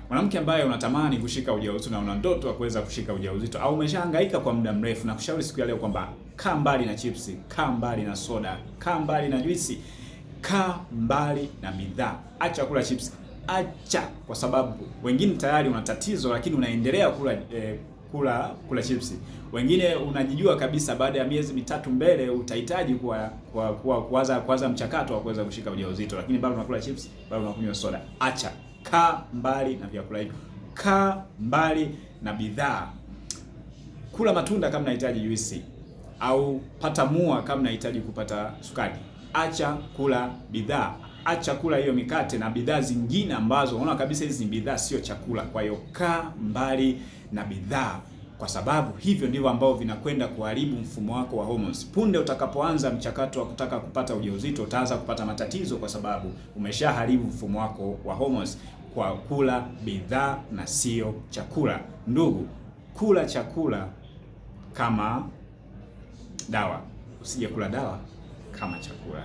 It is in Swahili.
Mwanamke ambaye unatamani kushika ujauzito na una ndoto ya kuweza kushika ujauzito au umeshahangaika kwa muda mrefu, na kushauri siku ya leo kwamba kaa mbali na chipsi, kaa mbali na soda, kaa mbali na juisi, kaa mbali na bidhaa. Acha kula chipsi, acha, kwa sababu wengine tayari una tatizo lakini unaendelea kula chipsi. Wengine unajijua kabisa baada ya miezi mitatu mbele utahitaji kuanza mchakato wa kuweza kushika ujauzito, lakini bado unakula chipsi, bado unakunywa soda. Acha, kaa mbali na vyakula hivyo, kaa mbali na bidhaa. Kula matunda kama unahitaji juisi, au pata mua kama unahitaji kupata sukari. Acha kula bidhaa, acha kula hiyo mikate na bidhaa zingine ambazo unaona kabisa hizi ni bidhaa, sio chakula. Kwa hiyo kaa mbali na bidhaa, kwa sababu hivyo ndivyo ambavyo vinakwenda kuharibu mfumo wako wa hormones. Punde utakapoanza mchakato wa kutaka kupata ujauzito, utaanza kupata matatizo, kwa sababu umeshaharibu mfumo wako wa hormones kwa kula bidhaa na sio chakula. Ndugu, kula chakula kama dawa, usije kula dawa kama chakula.